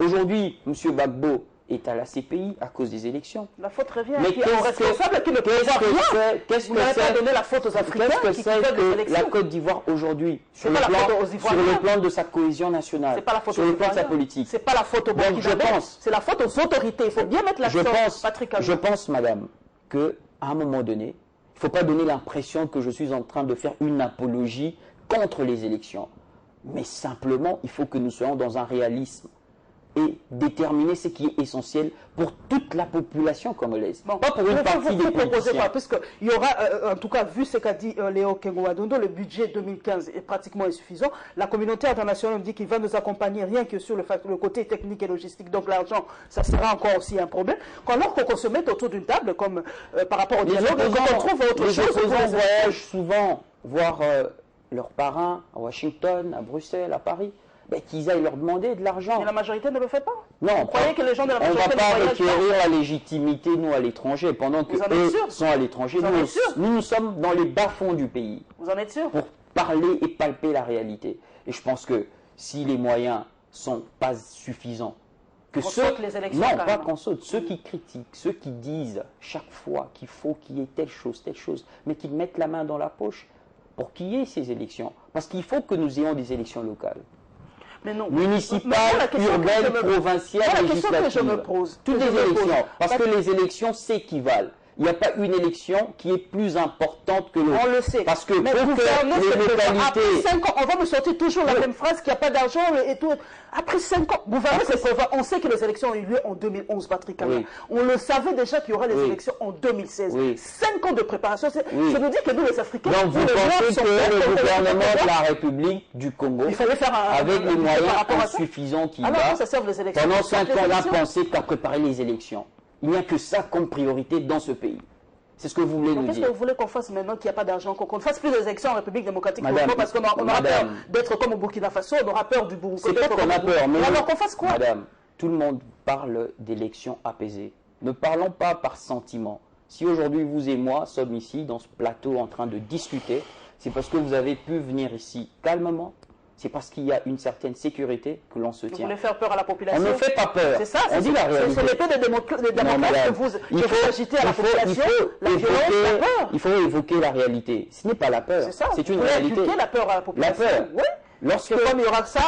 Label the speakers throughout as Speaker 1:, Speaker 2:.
Speaker 1: Aujourd'hui, M. Gbagbo est à la CPI à cause des élections.
Speaker 2: La faute revient
Speaker 1: Mais
Speaker 2: aux responsables qui ne peuvent pas rien.
Speaker 1: Qu'est-ce
Speaker 2: Vous n'avez pas donné la faute aux Africains qui veulent des élections.
Speaker 1: La Côte d'Ivoire aujourd'hui, sur
Speaker 2: pas la faute aux Ivoiriens.
Speaker 1: le plan de sa cohésion nationale,
Speaker 2: C'est pas la faute
Speaker 1: sur
Speaker 2: aux
Speaker 1: le plan de sa
Speaker 2: Ivoiriens.
Speaker 1: politique.
Speaker 2: C'est pas la faute aux Burkinabés, c'est la faute aux autorités. Il faut bien mettre l'accent, Patrick Alou.
Speaker 1: Je pense, madame, qu'à un moment donné, il ne faut pas donner l'impression que je suis en train de faire une apologie contre les élections. Mais simplement, il faut que nous soyons dans un réalisme et déterminer ce qui est essentiel pour toute la population congolaise.
Speaker 2: Bon,
Speaker 1: pas pour une partie des politiciens.
Speaker 2: Puisqu'il y aura, en tout cas, vu ce qu'a dit Léo Kengo-Wadondo, le budget 2015 est pratiquement insuffisant. La communauté internationale dit qu'il va nous accompagner rien que sur le côté technique et logistique. Donc l'argent, ça sera encore aussi un problème. Alors qu'on se mette autour d'une table, comme par rapport au dialogue, qu'on trouve autre chose.
Speaker 1: Les opposants voyagent souvent voir leurs parrains à Washington, à Bruxelles, à Paris. Qu'ils aillent leur demander de l'argent.
Speaker 2: Mais la majorité ne le fait pas.
Speaker 1: Non,
Speaker 2: vous croyez que les gens de la majorité
Speaker 1: ne voyagent pas. On ne va pas
Speaker 2: requérir
Speaker 1: la légitimité, nous, à l'étranger, pendant que eux sont à l'étranger. Nous sommes dans les bas-fonds du pays.
Speaker 2: Vous en êtes sûr?
Speaker 1: Pour parler et palper la réalité. Et je pense que si les moyens ne sont pas suffisants, que
Speaker 2: ceux... les élections,
Speaker 1: non, pas qu'on saute. Ceux qui critiquent, ceux qui disent chaque fois qu'il faut qu'il y ait telle chose, mais qui mettent la main dans la poche pour qu'il y ait ces élections. Parce qu'il faut que nous ayons des élections locales.
Speaker 2: Mais non.
Speaker 1: Municipales, urbaines, provinciales, législatives. Toutes les élections. Parce que les élections s'équivalent. Il n'y a pas une élection qui est plus importante que l'autre.
Speaker 2: On le sait.
Speaker 1: Parce que
Speaker 2: mais
Speaker 1: pour que les localités...
Speaker 2: Après 5 ans, on va me sortir toujours la même phrase qu'il n'y a pas d'argent et tout. Après 5 ans, gouverner, on sait que les élections ont eu lieu en 2011, Patrick Alou. On le savait déjà qu'il y aurait des élections en 2016. 5 ans de préparation. Je vous dis que nous, les Africains...
Speaker 1: Donc vous pensez que le gouvernement de la République du Congo, avec les moyens insuffisants qu'il a, pendant 5 ans, a pensé qu'à préparer les élections. Il n'y a que ça comme priorité dans ce pays. C'est ce que vous voulez nous dire.
Speaker 2: Qu'est-ce que vous voulez qu'on fasse maintenant qu'il n'y a pas d'argent, qu'on ne fasse plus des élections en République démocratique du Congo parce qu'on aura peur d'être comme au Burkina Faso, on aura peur du Burkina Faso.
Speaker 1: C'est pas qu'on a peur, mais
Speaker 2: alors qu'on fasse quoi?
Speaker 1: Madame, tout le monde parle d'élections apaisées. Ne parlons pas par sentiment. Si aujourd'hui vous et moi sommes ici dans ce plateau en train de discuter, c'est parce que vous avez pu venir ici calmement. C'est parce qu'il y a une certaine sécurité que l'on se tient.
Speaker 2: Vous voulez faire peur à la population?
Speaker 1: On ne fait pas peur.
Speaker 2: C'est ça,
Speaker 1: on dit la réalité.
Speaker 2: C'est l'épée des démocrates que vous agitez à la population. La violence, la peur.
Speaker 1: Il faut évoquer la réalité. Ce n'est pas la peur. C'est une réalité.
Speaker 2: Vous voulez la peur à la population.
Speaker 1: La peur.
Speaker 2: Oui.
Speaker 1: Lorsque
Speaker 2: comme il y aura ça,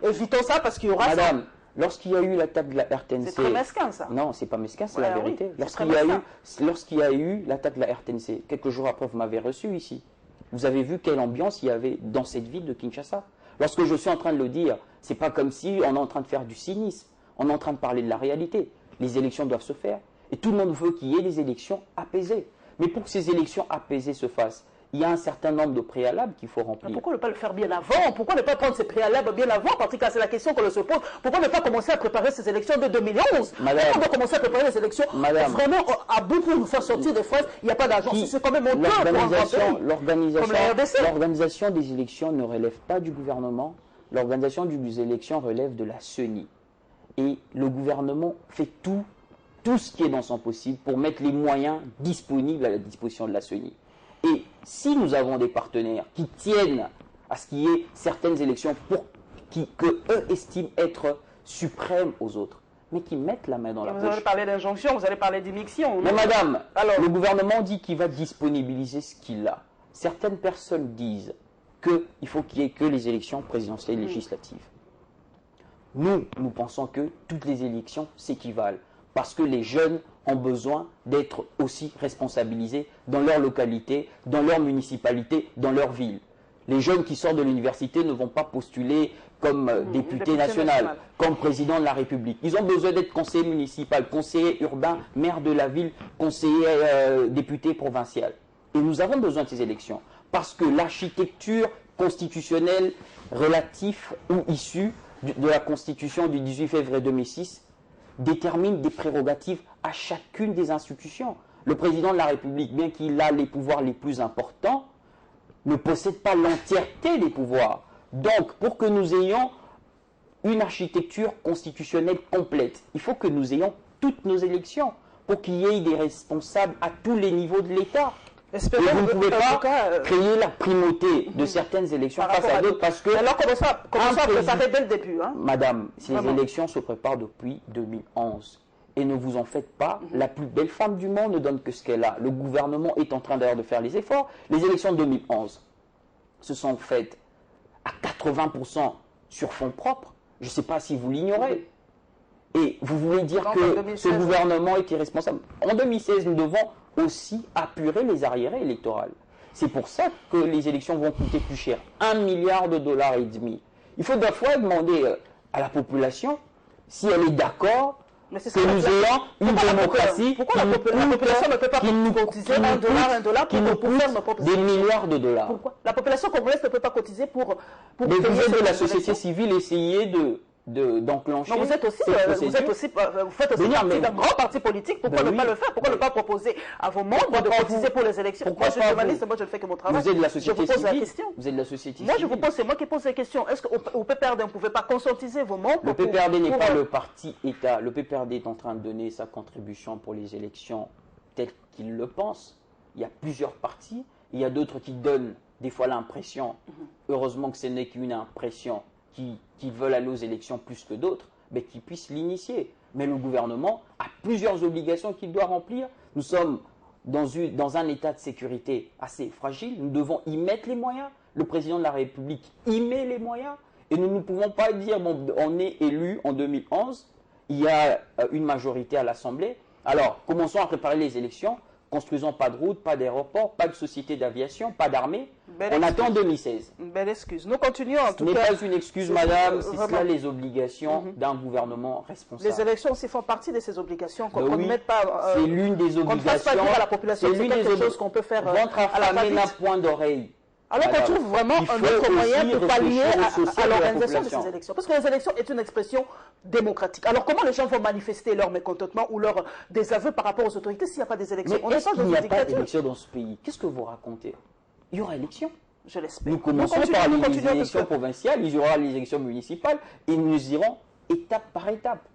Speaker 2: évitons ça parce qu'il y aura ça.
Speaker 1: Madame, lorsqu'il y a eu l'attaque de la RTNC...
Speaker 2: C'est très mesquin, ça.
Speaker 1: Non, c'est pas mesquin, c'est la vérité. Lorsqu'il y a eu l'attaque de la RTNC, quelques jours après, vous m'avez reçu ici. Vous avez vu quelle ambiance il y avait dans cette ville de Kinshasa. Lorsque je suis en train de le dire, c'est pas comme si on est en train de faire du cynisme. On est en train de parler de la réalité. Les élections doivent se faire. Et tout le monde veut qu'il y ait des élections apaisées. Mais pour que ces élections apaisées se fassent, il y a un certain nombre de préalables qu'il faut remplir.
Speaker 2: Mais pourquoi ne pas le faire bien avant? Pourquoi ne pas prendre ces préalables bien avant? Patrick, c'est la question qu'on se pose. Pourquoi ne pas commencer à préparer ces élections de 2011?
Speaker 1: Madame,
Speaker 2: pourquoi on doit commencer à préparer les élections vraiment à bout pour nous faire sortir des phrases? Il n'y a pas d'argent. C'est quand même honteux.
Speaker 1: L'organisation des élections ne relève pas du gouvernement. L'organisation des élections relève de la CENI. Et le gouvernement fait tout ce qui est dans son possible pour mettre les moyens disponibles à la disposition de la CENI. Et si nous avons des partenaires qui tiennent à ce qu'il y ait certaines élections que eux estiment être suprêmes aux autres, mais qui mettent la main dans la poche.
Speaker 2: Vous allez parler d'injonction, vous allez parler d'immixtion.
Speaker 1: Mais madame, alors, le gouvernement dit qu'il va disponibiliser ce qu'il a. Certaines personnes disent qu'il faut qu'il y ait que les élections présidentielles et législatives. Nous pensons que toutes les élections s'équivalent. Parce que les jeunes ont besoin d'être aussi responsabilisés dans leur localité, dans leur municipalité, dans leur ville. Les jeunes qui sortent de l'université ne vont pas postuler comme député national, comme président de la République. Ils ont besoin d'être conseiller municipal, conseiller urbain, maire de la ville, conseiller député provincial. Et nous avons besoin de ces élections. Parce que l'architecture constitutionnelle relative ou issue de la Constitution du 18 février 2006 détermine des prérogatives à chacune des institutions. Le président de la République, bien qu'il a les pouvoirs les plus importants, ne possède pas l'entièreté des pouvoirs. Donc, pour que nous ayons une architecture constitutionnelle complète, il faut que nous ayons toutes nos élections pour qu'il y ait des responsables à tous les niveaux de l'État.
Speaker 2: Espérons
Speaker 1: et vous ne pouvez
Speaker 2: en
Speaker 1: pas
Speaker 2: tout cas,
Speaker 1: créer la primauté de certaines élections
Speaker 2: par
Speaker 1: face
Speaker 2: rapport
Speaker 1: à
Speaker 2: à
Speaker 1: d'autres parce que...
Speaker 2: Alors commençons à préparer dès le début. Hein.
Speaker 1: Madame, ces
Speaker 2: Vraiment.
Speaker 1: élections se préparent depuis 2011. Et ne vous en faites pas, la plus belle femme du monde ne donne que ce qu'elle a. Le gouvernement est en train d'ailleurs de faire les efforts. Les élections de 2011 se sont faites à 80% sur fonds propres. Je ne sais pas si vous l'ignorez. Et vous voulez dire
Speaker 2: Donc, en
Speaker 1: que
Speaker 2: 2016,
Speaker 1: ce gouvernement est irresponsable. En 2016, nous devons aussi apurer les arriérés électorales. C'est pour ça que les élections vont coûter plus cher. 1,5 milliard de dollars. Il faut des fois demander à la population si elle est d'accord
Speaker 2: Mais c'est
Speaker 1: que
Speaker 2: ça,
Speaker 1: nous ayons une démocratie
Speaker 2: pourquoi la population ne peut pas cotiser un dollar pour faire nos propres
Speaker 1: des milliards de dollars.
Speaker 2: Pourquoi la population congolaise ne peut pas cotiser pour
Speaker 1: Mais
Speaker 2: payer
Speaker 1: vous êtes de la
Speaker 2: ces
Speaker 1: société
Speaker 2: élections?
Speaker 1: civile, essayez d'enclencher.
Speaker 2: Non, vous faites aussi partie d'un grand parti politique. Pourquoi ne pas le faire? Pourquoi ne pas proposer à vos membres de cotiser pour les élections? Moi, je suis journaliste, moi, je ne fais que mon travail.
Speaker 1: Vous êtes de la société
Speaker 2: civile. Je vous pose la
Speaker 1: civile.
Speaker 2: question.
Speaker 1: Vous êtes de la société
Speaker 2: moi,
Speaker 1: civile.
Speaker 2: c'est moi qui pose la question. Est-ce qu'au PPRD, on ne pouvait pas conscientiser vos membres?
Speaker 1: Le PPRD n'est pas le parti État. Le PPRD est en train de donner sa contribution pour les élections telles qu'il le pense. Il y a plusieurs partis. Il y a d'autres qui donnent des fois l'impression, heureusement que ce n'est qu'une impression, qui veulent aller aux élections plus que d'autres, mais qui puissent l'initier. Mais le gouvernement a plusieurs obligations qu'il doit remplir. Nous sommes dans un état de sécurité assez fragile. Nous devons y mettre les moyens. Le président de la République y met les moyens. Et nous ne pouvons pas dire, bon, on est élu en 2011, il y a une majorité à l'Assemblée. Alors, commençons à préparer les élections. Construisons pas de route, pas d'aéroport, pas de société d'aviation, pas d'armée. On attend 2016.
Speaker 2: Une belle excuse. Nous continuons en tout cas.
Speaker 1: Ce n'est pas une excuse, madame, c'est cela les obligations d'un gouvernement responsable.
Speaker 2: Les élections aussi font partie de ces obligations. Qu'on
Speaker 1: oui,
Speaker 2: ne mette pas.
Speaker 1: c'est l'une des obligations.
Speaker 2: Qu'on ne fasse pas dire à la population. C'est quelque chose qu'on peut faire.
Speaker 1: Votre affamé n'a point d'oreille.
Speaker 2: Alors qu'on trouve vraiment un autre moyen de pallier à l'organisation de ces élections. Parce que les élections est une expression démocratique. Alors comment les gens vont manifester leur mécontentement ou leur désaveu par rapport aux autorités s'il n'y a pas des élections?
Speaker 1: Mais est-ce qu'il n'y a pas d'élection dans ce pays? Qu'est-ce que vous racontez? Il y aura élection.
Speaker 2: Je l'espère.
Speaker 1: Nous commençons par les élections provinciales, il y aura les élections municipales et nous irons étape par étape.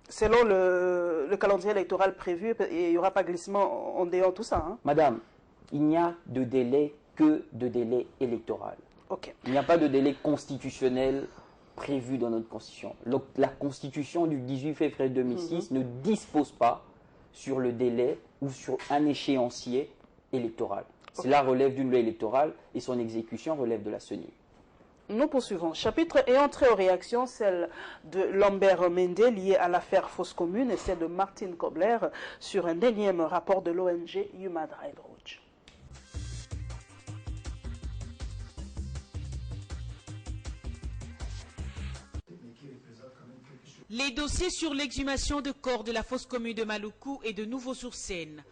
Speaker 2: Selon le calendrier électoral prévu, il n'y aura pas glissement en déant tout ça. Hein?
Speaker 1: Madame, il n'y a de délai que de délai électoral.
Speaker 2: Okay.
Speaker 1: Il n'y a pas de délai constitutionnel prévu dans notre constitution. La constitution du 18 février 2006 ne dispose pas sur le délai ou sur un échéancier électoral. Cela relève d'une loi électorale et son exécution relève de la CENI.
Speaker 2: Nous poursuivons. Chapitre et entrée aux réactions, celle de Lambert Mende liée à l'affaire Fosse Commune et celle de Martine Kobler sur un énième rapport de l'ONG Human Rights Watch.
Speaker 3: Les dossiers sur l'exhumation de corps de la fosse commune de Maluku et de nouveau sur scène.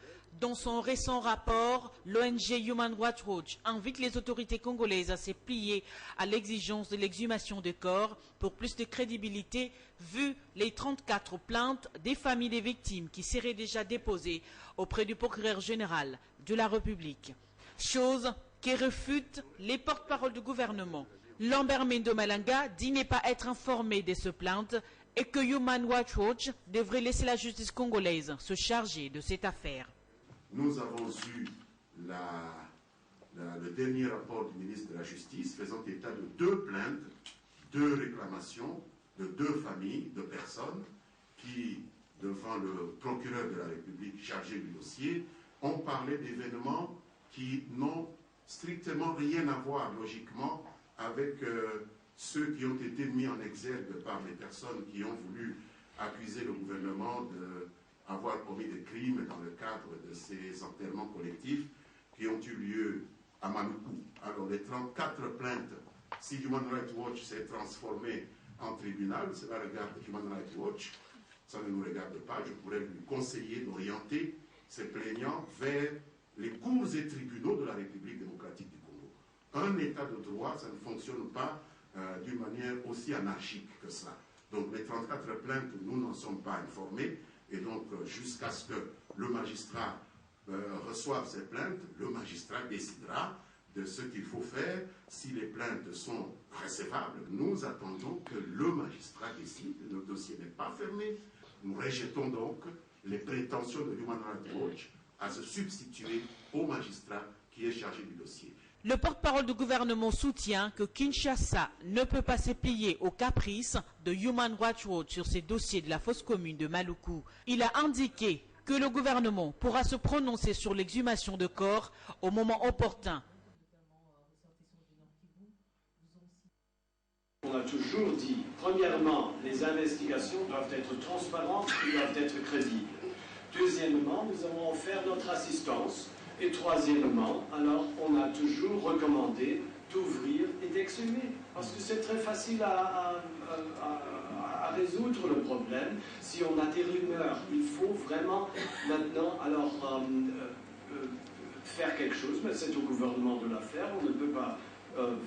Speaker 3: Dans son récent rapport, l'ONG Human Rights Watch invite les autorités congolaises à se plier à l'exigence de l'exhumation de corps pour plus de crédibilité, vu les 34 plaintes des familles des victimes qui seraient déjà déposées auprès du procureur général de la République. Chose qui refute les porte-paroles du gouvernement. Lambert Mendo Malanga dit ne pas être informé de ces plaintes et que Human Rights Watch devrait laisser la justice congolaise se charger de cette affaire.
Speaker 4: Nous avons eu le dernier rapport du ministre de la Justice faisant état de 2 plaintes, 2 réclamations de 2 familles de personnes qui, devant le procureur de la République chargé du dossier, ont parlé d'événements qui n'ont strictement rien à voir logiquement avec ceux qui ont été mis en exergue par les personnes qui ont voulu accuser le gouvernement d'avoir commis des crimes dans le cadre de ces enterrements collectifs qui ont eu lieu à Maluku. Alors les 34 plaintes, si Human Rights Watch s'est transformé en tribunal, cela regarde Human Rights Watch, ça ne nous regarde pas, je pourrais lui conseiller d'orienter ces plaignants vers les cours et tribunaux de la République démocratique du Congo. Un état de droit, ça ne fonctionne pas d'une manière aussi anarchique que ça. Donc les 34 plaintes, nous n'en sommes pas informés, et donc jusqu'à ce que le magistrat reçoive ces plaintes, le magistrat décidera de ce qu'il faut faire. Si les plaintes sont recevables, nous attendons que le magistrat décide. Notre dossier n'est pas fermé. Nous rejetons donc les prétentions de Human Rights Watch à se substituer au magistrat qui est chargé du dossier.
Speaker 3: Le porte-parole du gouvernement soutient que Kinshasa ne peut pas se plier aux caprices de Human Rights Watch sur ces dossiers de la fosse commune de Maluku. Il a indiqué que le gouvernement pourra se prononcer sur l'exhumation de corps au moment opportun.
Speaker 5: On a toujours dit, premièrement, les investigations doivent être transparentes et doivent être crédibles. Deuxièmement, nous avons offert notre assistance. Et troisièmement, alors, on a toujours recommandé d'ouvrir et d'exhumer. Parce que c'est très facile à résoudre le problème. Si on a des rumeurs, il faut vraiment maintenant alors, faire quelque chose. Mais c'est au gouvernement de la faire. On ne peut pas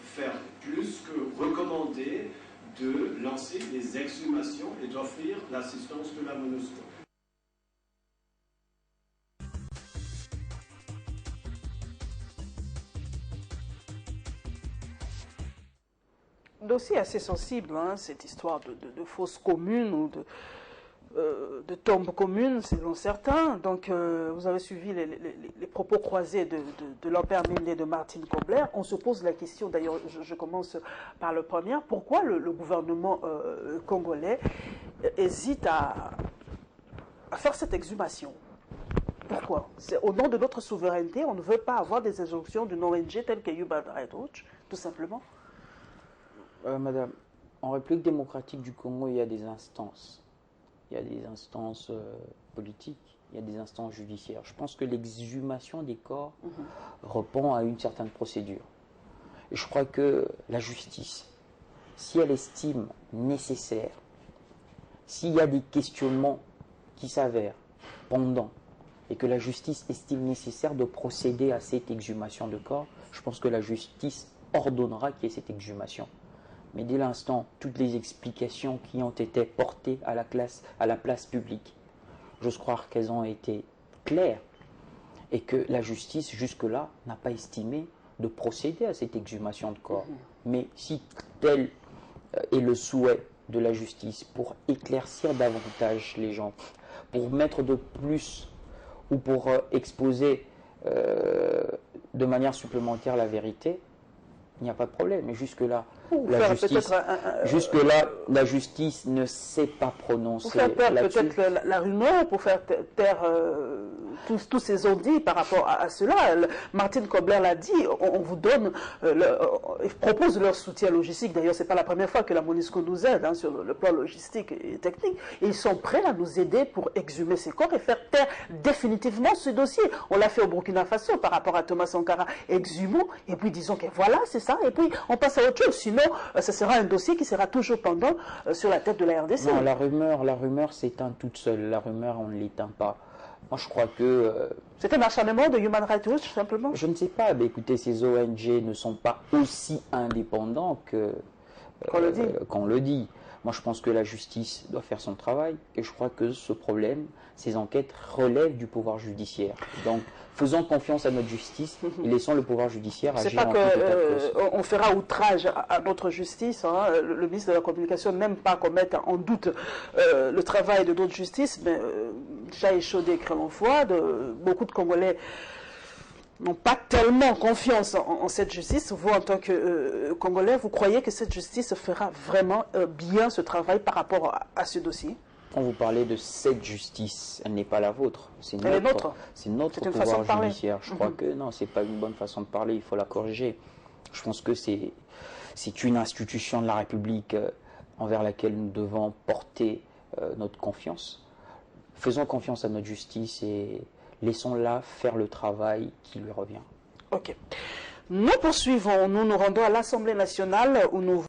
Speaker 5: faire plus que recommander de lancer des exhumations et d'offrir l'assistance de la MONUSCO.
Speaker 2: Dossier assez sensible, hein, cette histoire de fosses communes ou de tombes communes, selon certains. Donc, vous avez suivi les propos croisés de Lambert Mende et de Martine Kobler. On se pose la question, d'ailleurs, je commence par le premier, pourquoi le gouvernement congolais hésite à faire cette exhumation? Pourquoi? C'est au nom de notre souveraineté, on ne veut pas avoir des injonctions d'une ONG telle que Human Rights Watch, tout simplement.
Speaker 1: Madame, en République démocratique du Congo, il y a des instances. Il y a des instances politiques, il y a des instances judiciaires. Je pense que l'exhumation des corps répond à une certaine procédure. Et je crois que la justice, si elle estime nécessaire, s'il y a des questionnements qui s'avèrent pendant et que la justice estime nécessaire de procéder à cette exhumation de corps, je pense que la justice ordonnera qu'il y ait cette exhumation. Mais dès l'instant, toutes les explications qui ont été portées à la place publique, j'ose croire qu'elles ont été claires et que la justice, jusque-là, n'a pas estimé de procéder à cette exhumation de corps. Mais si tel est le souhait de la justice pour éclaircir davantage les gens, pour mettre de plus ou pour exposer de manière supplémentaire la vérité, il n'y a pas de problème. Mais jusque-là, la justice ne s'est pas prononcée.
Speaker 2: Pour faire taire peut-être la rumeur, pour faire taire tous ces ondits par rapport à cela. Martine Kobler l'a dit, on vous donne, ils proposent leur soutien logistique. D'ailleurs, ce n'est pas la première fois que la MONUSCO nous aide sur le plan logistique et technique. Et ils sont prêts à nous aider pour exhumer ces corps et faire taire définitivement ce dossier. On l'a fait au Burkina Faso par rapport à Thomas Sankara. Exhumons, et puis disons que voilà, c'est ça, et puis on passe à autre chose. Sinon, ce sera un dossier qui sera toujours pendant sur la tête de la RDC.
Speaker 1: Non, la rumeur s'éteint toute seule. La rumeur, on ne l'éteint pas. Moi, je crois que...
Speaker 2: c'est un acharnement de Human Rights Watch, simplement?
Speaker 1: Je ne sais pas. Mais écoutez, ces ONG ne sont pas aussi indépendants qu'on le dit. Moi, je pense que la justice doit faire son travail. Et je crois que ce problème, ces enquêtes relèvent du pouvoir judiciaire. Donc, faisons confiance à notre justice et laissons le pouvoir judiciaire agir en tout état de cause.
Speaker 2: On fera outrage à notre justice. Hein. Le ministre de la Communication n'aime pas qu'on mette en doute le travail de notre justice, mais déjà échaudé crème en foi. Beaucoup de Congolais n'ont pas tellement confiance en cette justice. Vous, en tant que Congolais, vous croyez que cette justice fera vraiment bien ce travail par rapport à ce dossier?
Speaker 1: Quand vous parlez de cette justice, elle n'est pas la vôtre. C'est notre pouvoir judiciaire. Je crois que non, c'est pas une bonne façon de parler. Il faut la corriger. Je pense que c'est une institution de la République envers laquelle nous devons porter notre confiance. Faisons confiance à notre justice et laissons-la faire le travail qui lui revient.
Speaker 2: Ok. Nous poursuivons. Nous nous rendons à l'Assemblée nationale où nous